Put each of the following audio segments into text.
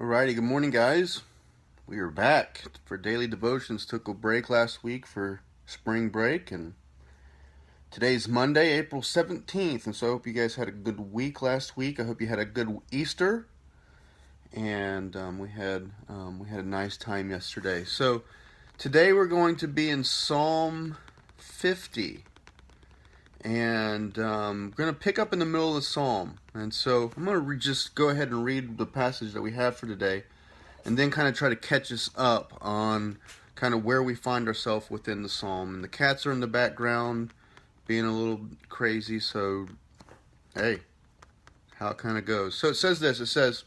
Alrighty, good morning, guys. We are back for daily devotions. Took a break last week for spring break, and today's Monday, April 17th. And so I hope you guys had a good week last week. I hope you had a good Easter, and we had a nice time yesterday. So today we're going to be in Psalm 50, and we're going to pick up in the middle of the psalm. And so I'm going to just go ahead and read the passage that we have for today, and then kind of try to catch us up on kind of where we find ourselves within the psalm. And the cats are in the background being a little crazy, so hey, how it kind of goes. So it says this, it says,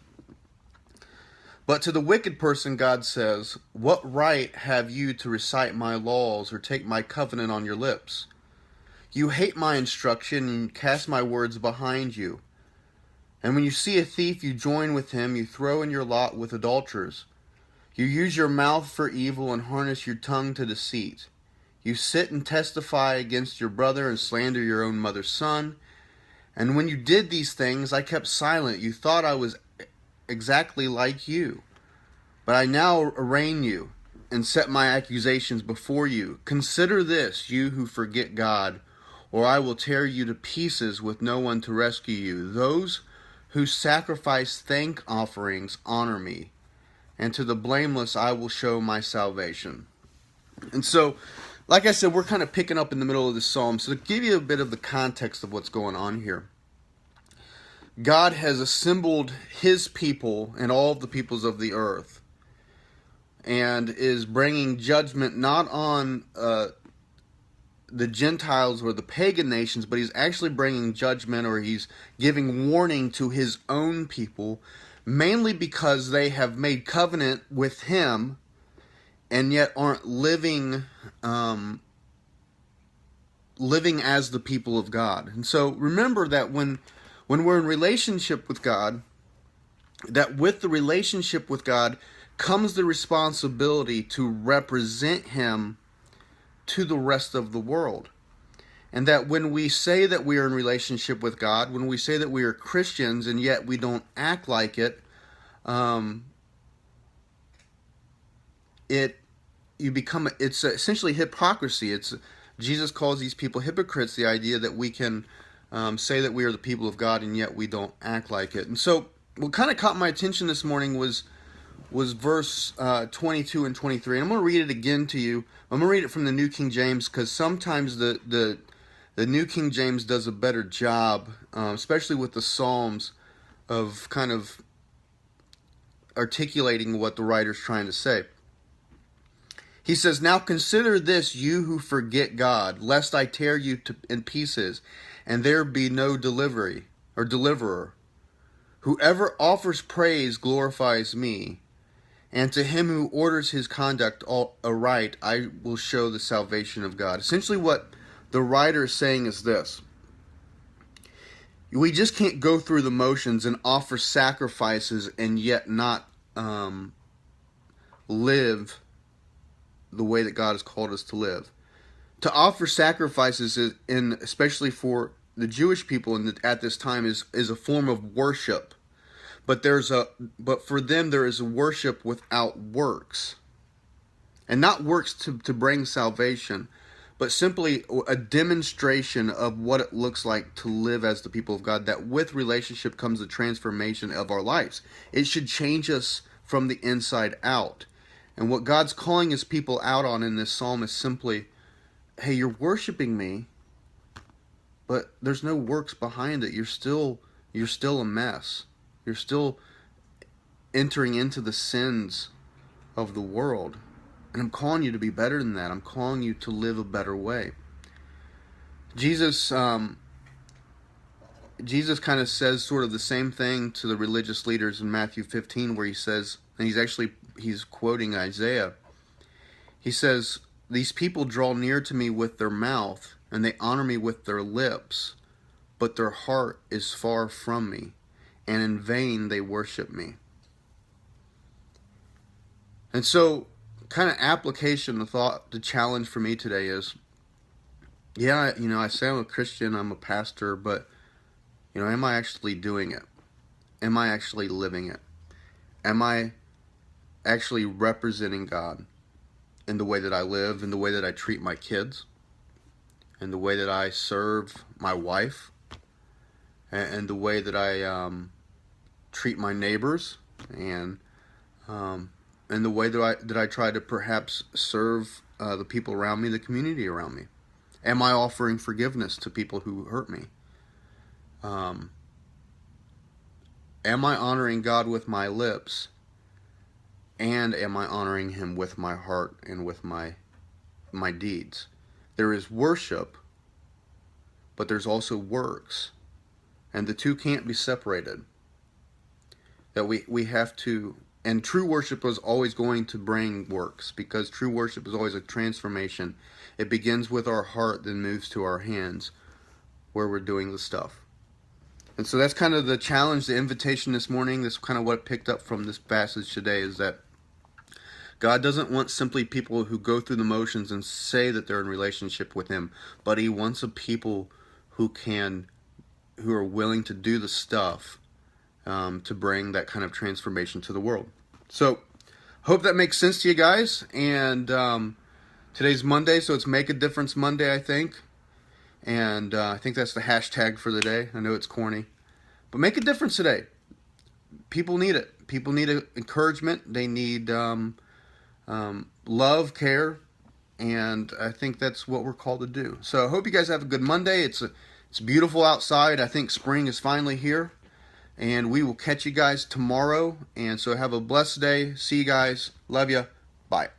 "But to the wicked person God says, 'What right have you to recite my laws or take my covenant on your lips? You hate my instruction and cast my words behind you. And when you see a thief, you join with him, you throw in your lot with adulterers. You use your mouth for evil and harness your tongue to deceit. You sit and testify against your brother and slander your own mother's son. And when you did these things, I kept silent. You thought I was exactly like you. But I now arraign you and set my accusations before you. Consider this, you who forget God, or I will tear you to pieces with no one to rescue you. Those who sacrifice thank offerings honor me, and to the blameless I will show my salvation." And so, like I said, we're kind of picking up in the middle of this psalm. So to give you a bit of the context of what's going on here, God has assembled his people and all of the peoples of the earth, and is bringing judgment not on the Gentiles or the pagan nations, but he's actually bringing judgment, or he's giving warning to his own people, mainly because they have made covenant with him and yet aren't living as the people of God. And so remember that when we're in relationship with God, that with the relationship with God comes the responsibility to represent him to the rest of the world. And that when we say that we are in relationship with God, when we say that we are Christians and yet we don't act like it, it's essentially hypocrisy. Jesus calls these people hypocrites, the idea that we can say that we are the people of God and yet we don't act like it. And so what kind of caught my attention this morning was verse 22 and 23. And I'm going to read it again to you. I'm going to read it from the New King James, because sometimes the New King James does a better job, especially with the Psalms, of kind of articulating what the writer's trying to say. He says, "Now consider this, you who forget God, lest I tear you in pieces, and there be no deliverer. Whoever offers praise glorifies me, and to him who orders his conduct aright, I will show the salvation of God." Essentially what the writer is saying is this: we just can't go through the motions and offer sacrifices and yet not live the way that God has called us to live. To offer sacrifices, especially for the Jewish people at this time, is a form of worship. But for them there is a worship without works. And not works to bring salvation, but simply a demonstration of what it looks like to live as the people of God, that with relationship comes the transformation of our lives. It should change us from the inside out. And what God's calling his people out on in this psalm is simply, hey, you're worshiping me, but there's no works behind it. You're still a mess. You're still entering into the sins of the world. And I'm calling you to be better than that. I'm calling you to live a better way. Jesus kind of says sort of the same thing to the religious leaders in Matthew 15, where he says, and he's quoting Isaiah. He says, "These people draw near to me with their mouth, and they honor me with their lips, but their heart is far from me, and in vain they worship me." And so, kind of application, the challenge for me today is, yeah, I say I'm a Christian, I'm a pastor, but, am I actually doing it? Am I actually living it? Am I actually representing God in the way that I live, in the way that I treat my kids, in the way that I serve my wife, and the way that I treat my neighbors, and the way that I try to perhaps serve the people around me, the community around me? Am I offering forgiveness to people who hurt me? Am I honoring God with my lips? And am I honoring Him with my heart and with my deeds? There is worship, but there's also works. And the two can't be separated. That we have to, and true worship is always going to bring works, because true worship is always a transformation. It begins with our heart, then moves to our hands, where we're doing the stuff. And so that's kind of the challenge, the invitation this morning. That's kind of what I picked up from this passage today, is that God doesn't want simply people who go through the motions and say that they're in relationship with Him, but He wants a people who are willing to do the stuff to bring that kind of transformation to the world. So, hope that makes sense to you guys. And today's Monday, so it's Make a Difference Monday, I think. And I think that's the hashtag for the day. I know it's corny, but make a difference today. People need it. People need encouragement. They need love, care, and I think that's what we're called to do. So I hope you guys have a good Monday. It's beautiful outside. I think spring is finally here, and we will catch you guys tomorrow. And so have a blessed day. See you guys. Love you. Bye.